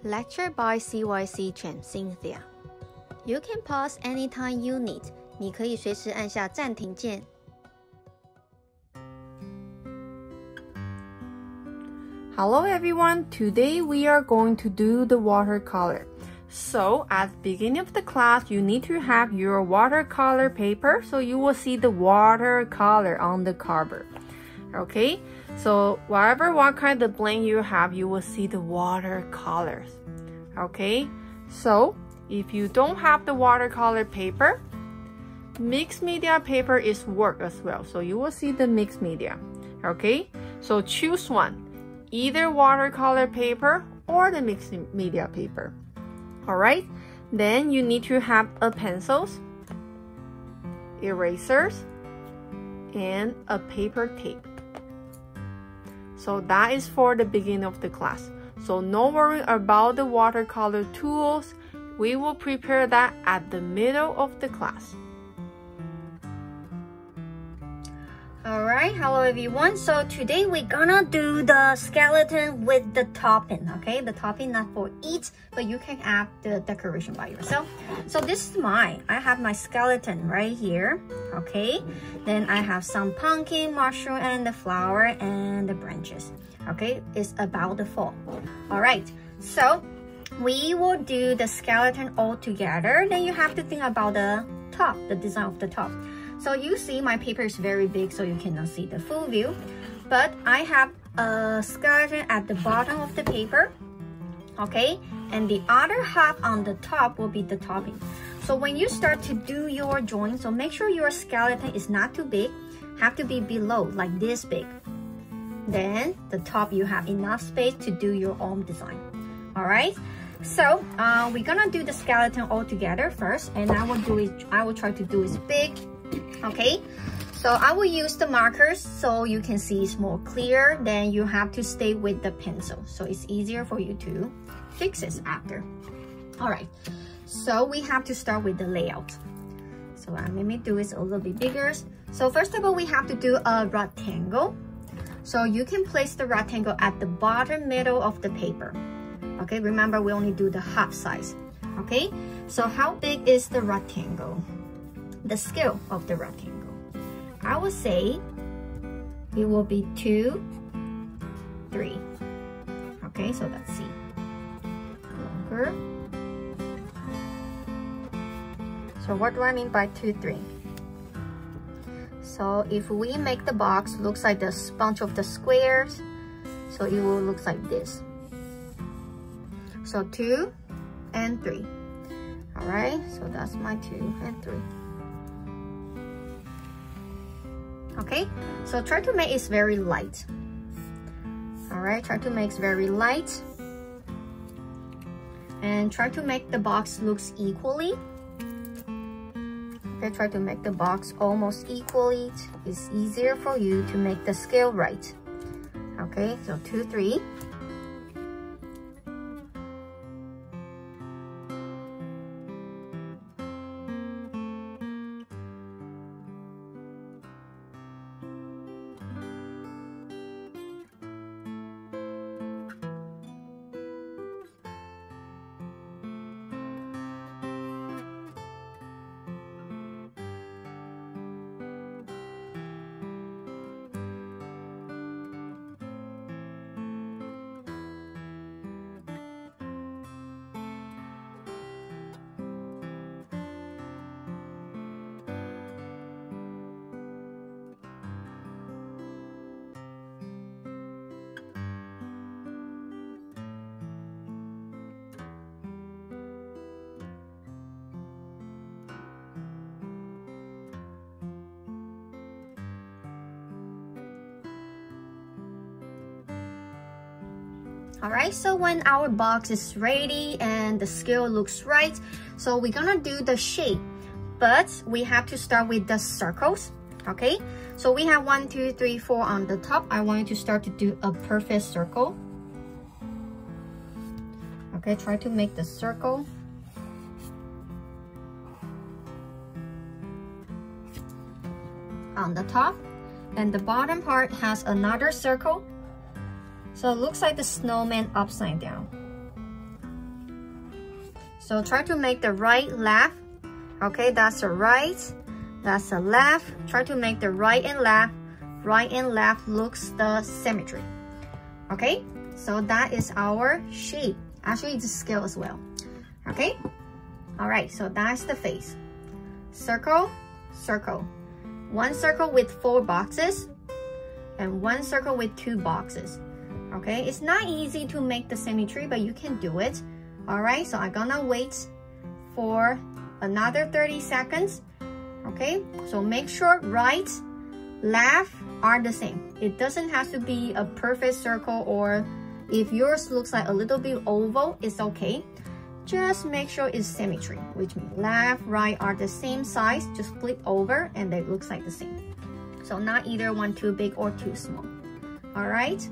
Lecture by CYC Chen Cynthia. You can pause anytime you need. 你可以随时按下暂停键。Hello everyone, today we are going to do the watercolor. So at the beginning of the class, you need to have your watercolor paper, so you will see the watercolor on the cover. Okay, so what kind of blank you have, you will see the watercolors. Okay, so if you don't have the watercolor paper, mixed media paper is work as well, so you will see the mixed media. Okay, so choose one, either watercolor paper or the mixed media paper. All right, then you need to have a pencils, erasers, and a paper tape. So that is for the beginning of the class. So no worry about the watercolor tools. We will prepare that at the middle of the class. Alright, hello everyone. So today we're gonna do the skeleton with the topping, okay? The topping not for eat, but you can add the decoration by yourself. So this is mine. I have my skeleton right here, okay? Then I have some pumpkin, mushroom, and the flower and the branches, okay? It's about the fall. Alright, so we will do the skeleton all together. Then you have to think about the top, the design of the top. So you see my paper is very big, so you cannot see the full view. But I have a skeleton at the bottom of the paper, okay? And the other half on the top will be the topping. So when you start to do your drawing, so make sure your skeleton is not too big, have to be below, like this big. Then the top, you have enough space to do your own design, all right? So we're gonna do the skeleton all together first, and I will try to do it big. Okay, so I will use the markers so you can see it's more clear. Then you have to stay with the pencil, so it's easier for you to fix it after. All right, so we have to start with the layout. So let me do it a little bit bigger. So first of all, we have to do a rectangle. So you can place the rectangle at the bottom middle of the paper. Okay, remember we only do the half size. Okay, so how big is the rectangle? The scale of the rectangle, I would say it will be 2, 3. Okay, so let's see. Longer. So what do I mean by 2, 3? So if we make the box looks like the bunch of the squares, so it will look like this. So 2 and 3. All right, so that's my 2 and 3. Okay, so try to make it very light. All right, try to make it very light. And try to make the box looks equally. Okay, try to make the box almost equally. It's easier for you to make the scale right. Okay, so 2, 3. Alright, so when our box is ready and the scale looks right, so we're gonna do the shape, but we have to start with the circles. Okay, so we have 1, 2, 3, 4 on the top. I want you to start to do a perfect circle. Okay, try to make the circle. On the top, and the bottom part has another circle. So it looks like the snowman upside down. So try to make the right, left. Okay, that's the right, that's the left. Try to make the right and left looks the symmetry. Okay, so that is our shape. Actually, it's a scale as well. Okay, all right, so that's the face. Circle, circle. One circle with 4 boxes and one circle with 2 boxes. Okay, it's not easy to make the symmetry, but you can do it. All right, so I'm gonna wait for another 30 seconds. Okay, so make sure right, left are the same. It doesn't have to be a perfect circle, or if yours looks like a little bit oval, it's okay. Just make sure it's symmetry, which means left, right are the same size. Just flip over and they looks like the same. So not either one too big or too small. All right.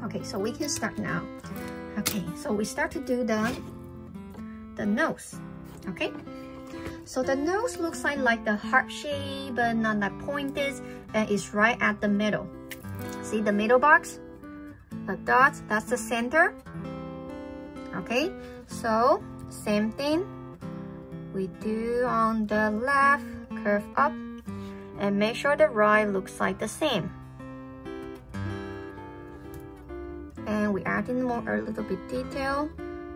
Okay, so we can start now. Okay, so we start to do the nose. Okay, so the nose looks like the heart shape, but not that pointed, and it's right at the middle. See the middle box? A dot, that's the center. Okay, so same thing we do on the left, curve up, and make sure the right looks like the same. And we add in more a little bit detail.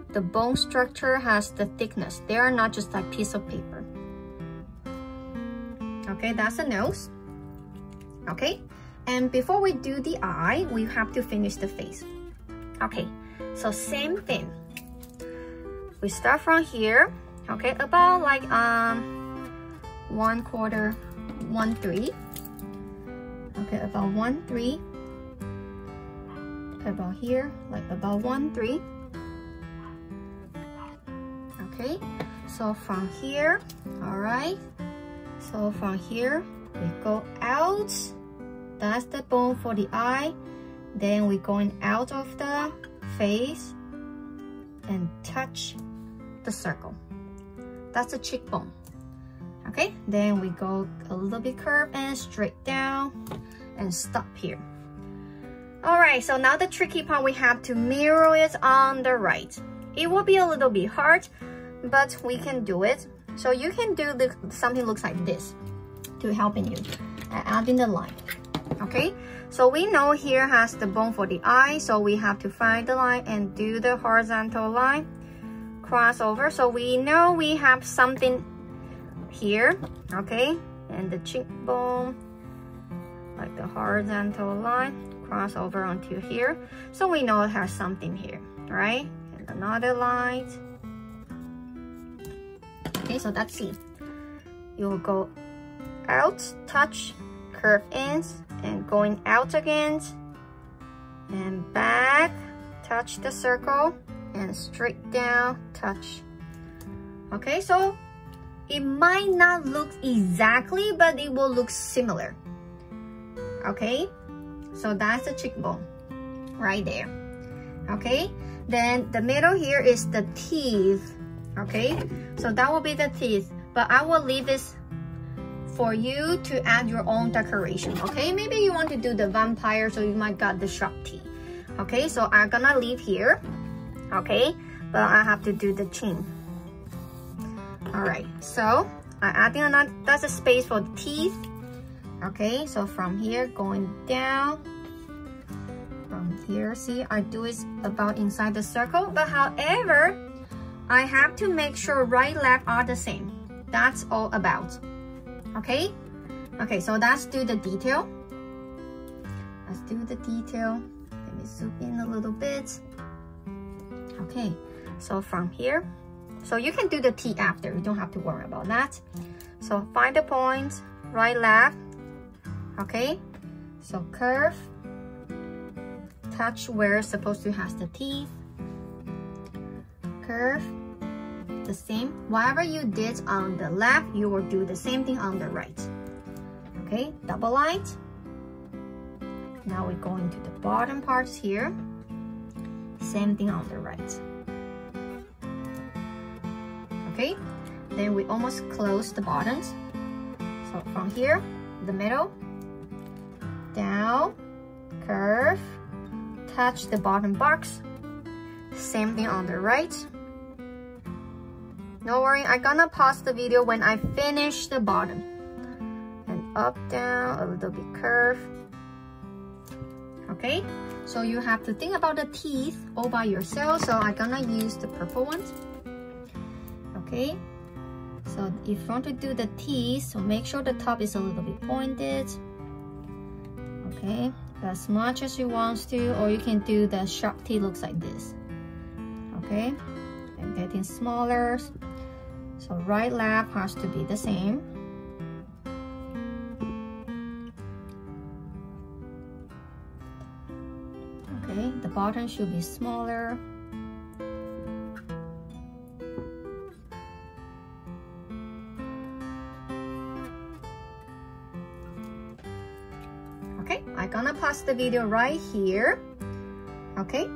The bone structure has the thickness. They are not just like piece of paper. Okay, that's the nose. Okay, and before we do the eye, we have to finish the face. Okay, so same thing. We start from here. Okay, about like 1/4, 1/3. Okay, about 1/3. About here, like about 1/3. Okay, so from here, all right, so from here we go out. That's the bone for the eye. Then we're going out of the face and touch the circle. That's the cheekbone. Okay, then we go a little bit curved and straight down and stop here. All right, so now the tricky part, we have to mirror it on the right. It will be a little bit hard, but we can do it. So you can do something looks like this to helping you adding the line. Okay, so we know here has the bone for the eye, so we have to find the line and do the horizontal line, cross over. So we know we have something here, okay, and the cheekbone, like the horizontal line, cross over onto here. So we know it has something here, right? And another line. Okay, so that's it. You'll go out, touch, curve in, and going out again, and back, touch the circle, and straight down, touch. Okay, so it might not look exactly, but it will look similar. Okay, so that's the cheekbone right there. Okay, then the middle here is the teeth. Okay, so that will be the teeth, but I will leave this for you to add your own decoration. Okay, maybe you want to do the vampire, so you might got the sharp teeth. Okay, so I'm gonna leave here. Okay, but I have to do the chin. All right, so I'm adding another, that's a space for the teeth. Okay, so from here going down, from here, see, I do it about inside the circle, but however, I have to make sure right, left are the same. That's all about. Okay? Okay, so let's do the detail. Let's do the detail. Let me zoom in a little bit. Okay, so from here, so you can do the T after. You don't have to worry about that. So find the point, right, left. Okay, so curve, touch where it's supposed to has the teeth. Curve, the same. Whatever you did on the left, you will do the same thing on the right. Okay, double line. Now we're going to the bottom parts here. Same thing on the right. Okay, then we almost close the bottoms. So from here, the middle, down, curve, touch the bottom box. Same thing on the right. No worry, I'm gonna pause the video when I finish the bottom. And up, down, a little bit curve. Okay, so you have to think about the teeth all by yourself. So I'm gonna use the purple ones. Okay, so if you want to do the teeth, so make sure the top is a little bit pointed. Okay, as much as you want to, or you can do the sharp teeth looks like this. Okay, and getting smaller. So right, left has to be the same. Okay, the bottom should be smaller. Okay, I'm gonna pause the video right here. Okay.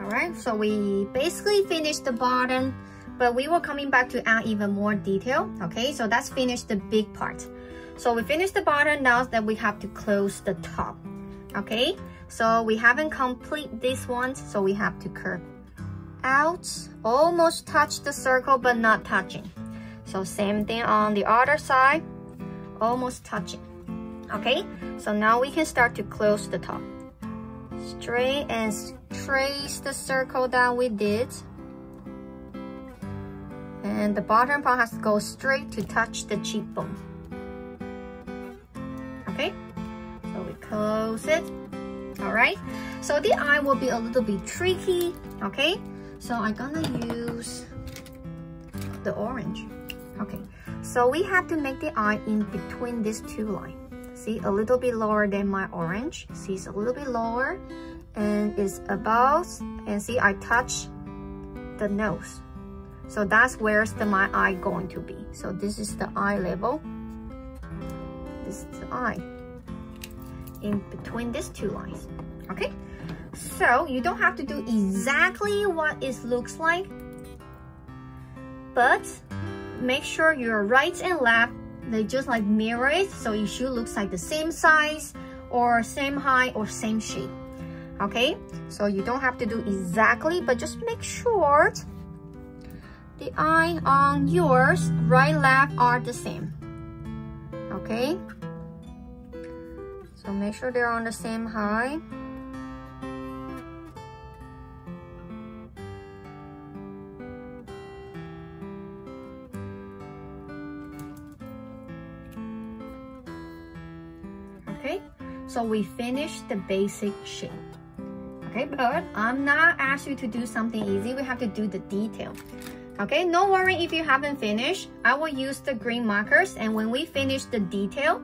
Alright, so we basically finished the bottom, but we were coming back to add even more detail. Okay, so that's finished the big part. So we finished the bottom, now that we have to close the top. Okay, so we haven't complete this one, so we have to curve out, almost touch the circle but not touching. So same thing on the other side, almost touching. Okay, so now we can start to close the top. Straight and trace the circle that we did. And the bottom part has to go straight to touch the cheekbone. Okay, so we close it. Alright, so the eye will be a little bit tricky. Okay, so I'm gonna use the orange. Okay, so we have to make the eye in between these two lines. See, a little bit lower than my orange. See, it's a little bit lower, and it's above, and see, I touch the nose. So that's where's my eye going to be. So this is the eye level. This is the eye in between these two lines. Okay, so you don't have to do exactly what it looks like, but make sure your right and left, they just like mirror it, so it should look like the same size or same height or same shape. Okay, so you don't have to do exactly, but just make sure the eye on yours, right, left are the same. Okay, so make sure they're on the same height. Okay, so we finished the basic shape. Okay, but I'm not asking you to do something easy. We have to do the detail. Okay, no worry if you haven't finished. I will use the green markers, and when we finish the detail,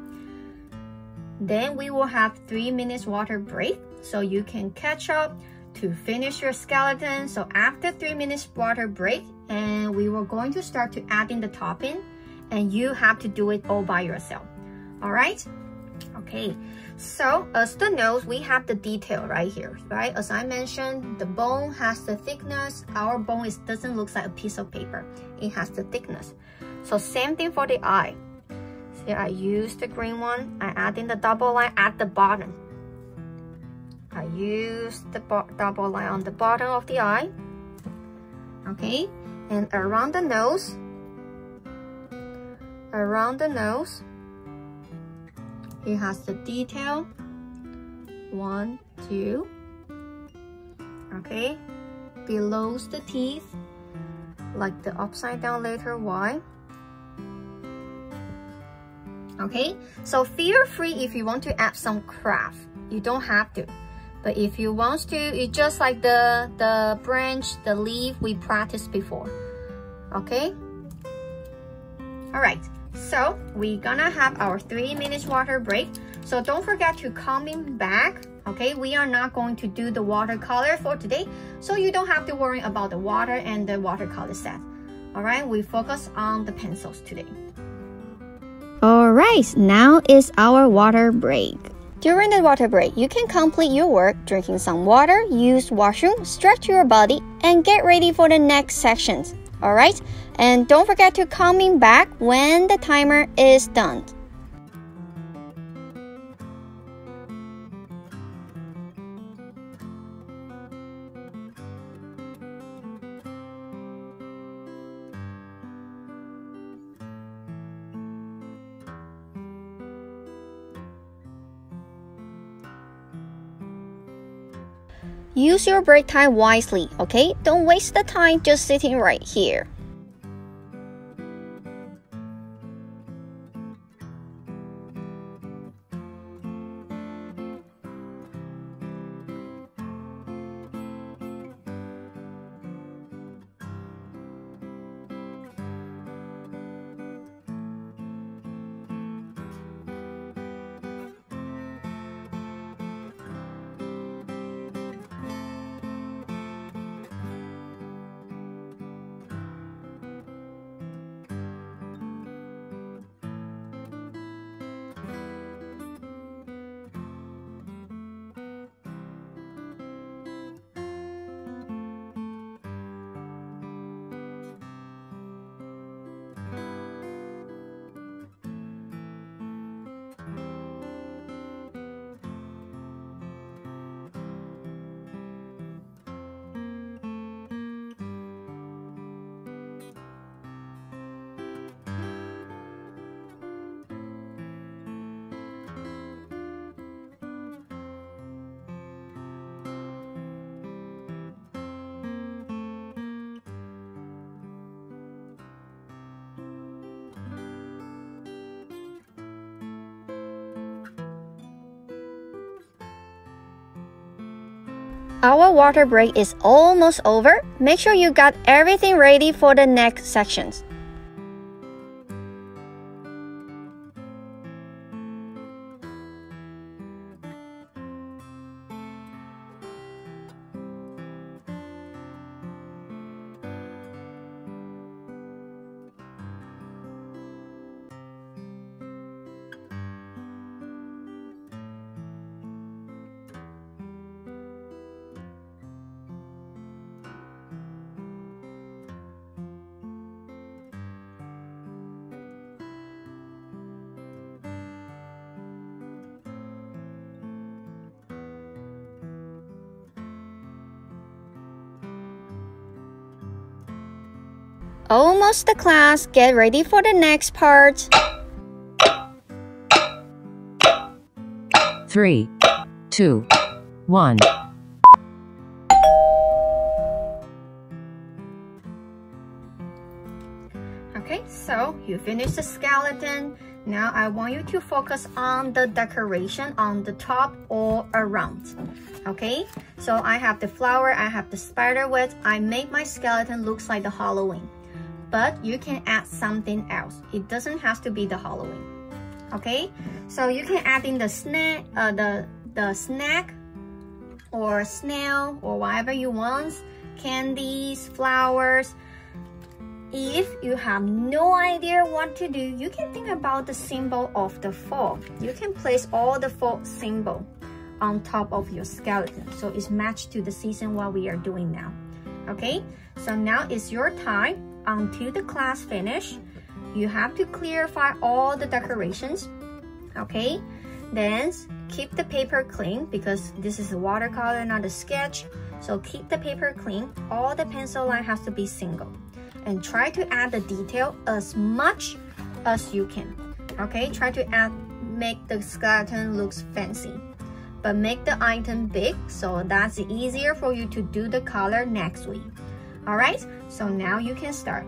then we will have 3 minutes water break, so you can catch up to finish your skeleton. So after 3 minutes water break, and we were going to start to add in the topping, and you have to do it all by yourself. All right? Okay, so as the nose, we have the detail right here, right? As I mentioned, the bone has the thickness. Our bone doesn't look like a piece of paper. It has the thickness. So same thing for the eye. See, I use the green one. I add in the double line at the bottom. I use the double line on the bottom of the eye. Okay, and around the nose. It has the detail. 1, 2. Okay, below the teeth, like the upside down letter Y. Okay, so feel free if you want to add some craft. You don't have to, but if you want to, it's just like the branch, the leaf we practiced before. Okay, all right. So we're gonna have our 3 minutes water break. So don't forget to coming back. Okay, we are not going to do the watercolor for today, so you don't have to worry about the water and the watercolor set. All right, we focus on the pencils today. All right, now is our water break. During the water break, you can complete your work drinking some water, use washroom, stretch your body, and get ready for the next sections. All right, and don't forget to coming back when the timer is done. Use your break time wisely, okay? Don't waste the time just sitting right here. Our water break is almost over. Make sure you got everything ready for the next sections. Almost the class. Get ready for the next part. 3, 2, 1. Okay, so you finished the skeleton. Now I want you to focus on the decoration on the top or around. Okay, so I have the flower, I have the spider web. I make my skeleton looks like the Halloween, but you can add something else. It doesn't have to be the Halloween. Okay, so you can add in the snack, the snack or snail or whatever you want, candies, flowers. If you have no idea what to do, you can think about the symbol of the fall. You can place all the fall symbol on top of your skeleton, so it's matched to the season what we are doing now. Okay, so now it's your time until the class finish. You have to clarify all the decorations. Okay, then keep the paper clean because this is a watercolor, not a sketch. So keep the paper clean. All the pencil line has to be single. And try to add the detail as much as you can. Okay, try to make the skeleton looks fancy, but make the item big so that's easier for you to do the color next week. All right, so now you can start.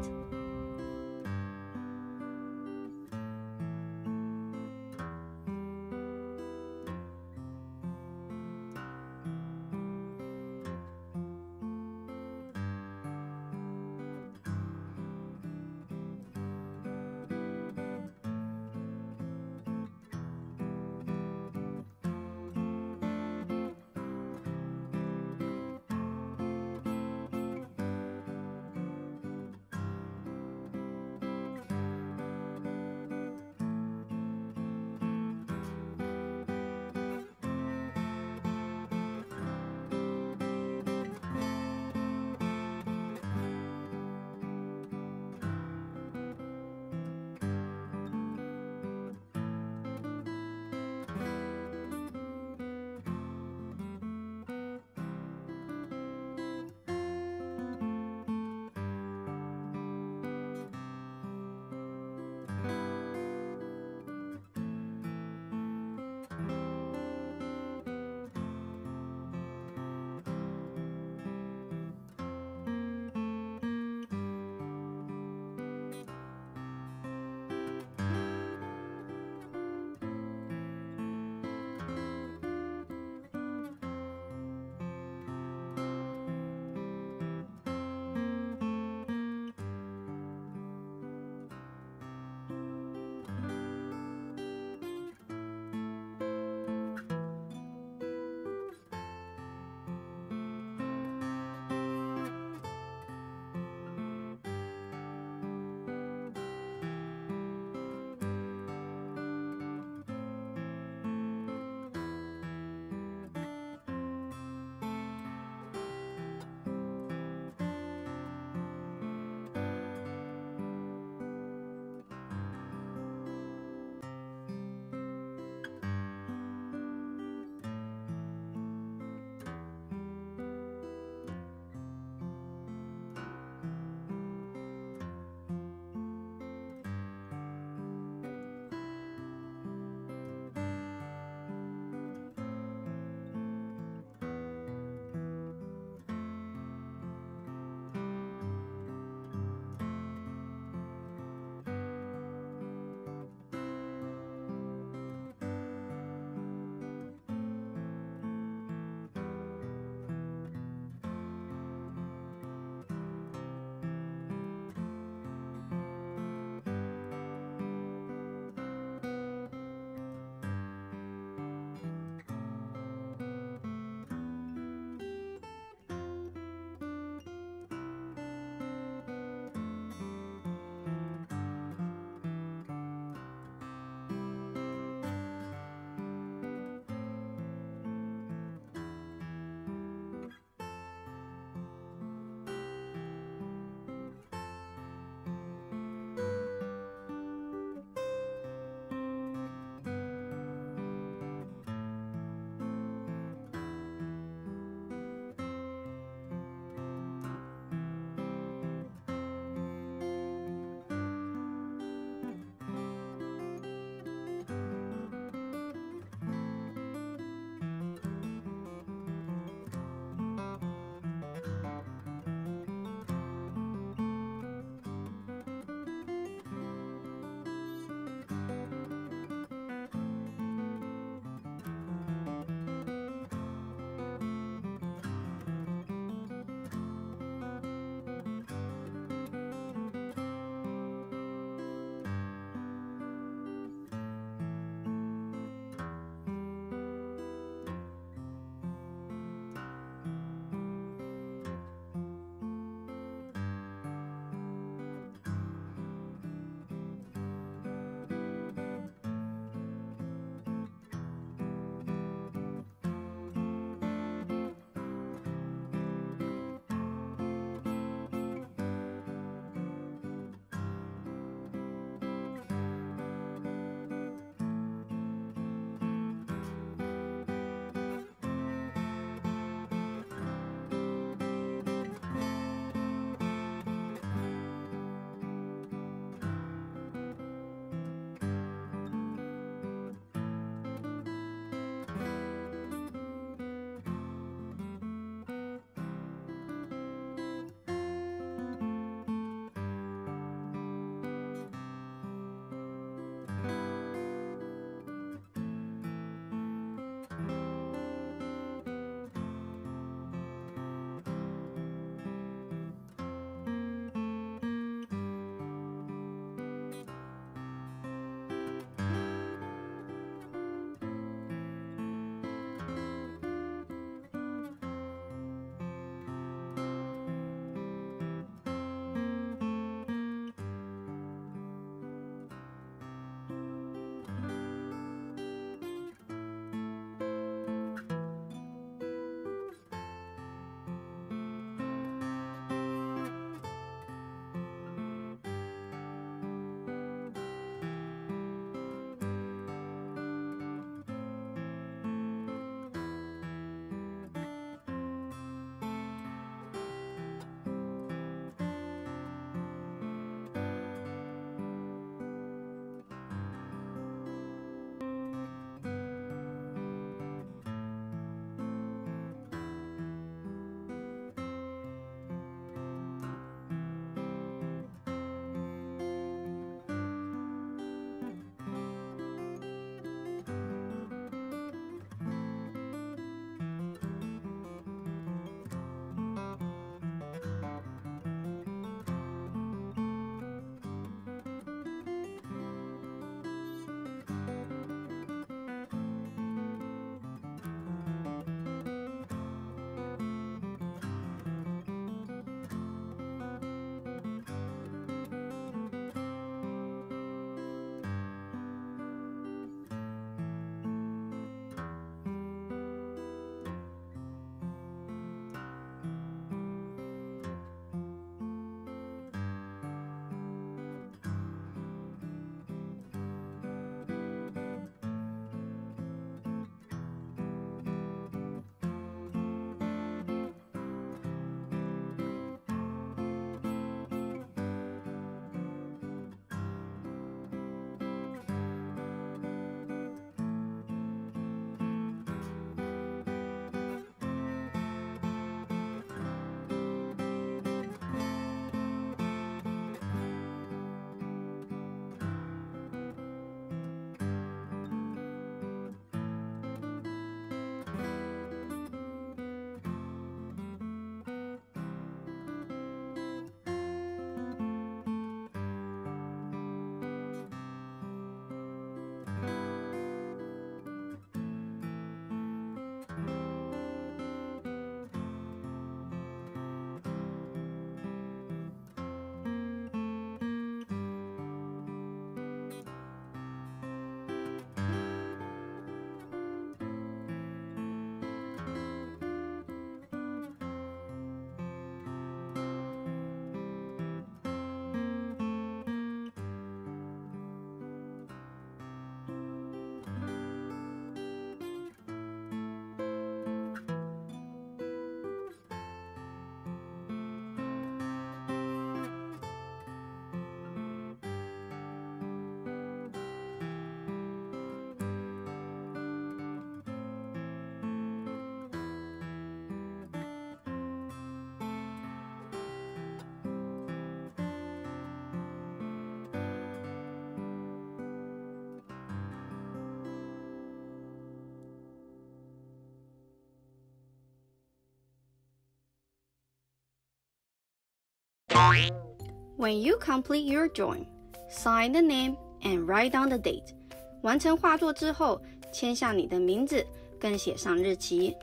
When you complete your drawing, sign the name and write down the date. 完成画作之后，签下你的名字，更写上日期。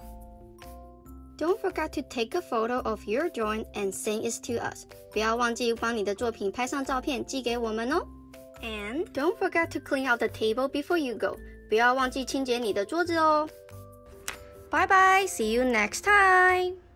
Don't forget to take a photo of your drawing and send it to us. 不要忘记帮你的作品拍上照片寄给我们哦。And don't forget to clean out the table before you go. 不要忘记清洁你的桌子哦。Bye bye, see you next time.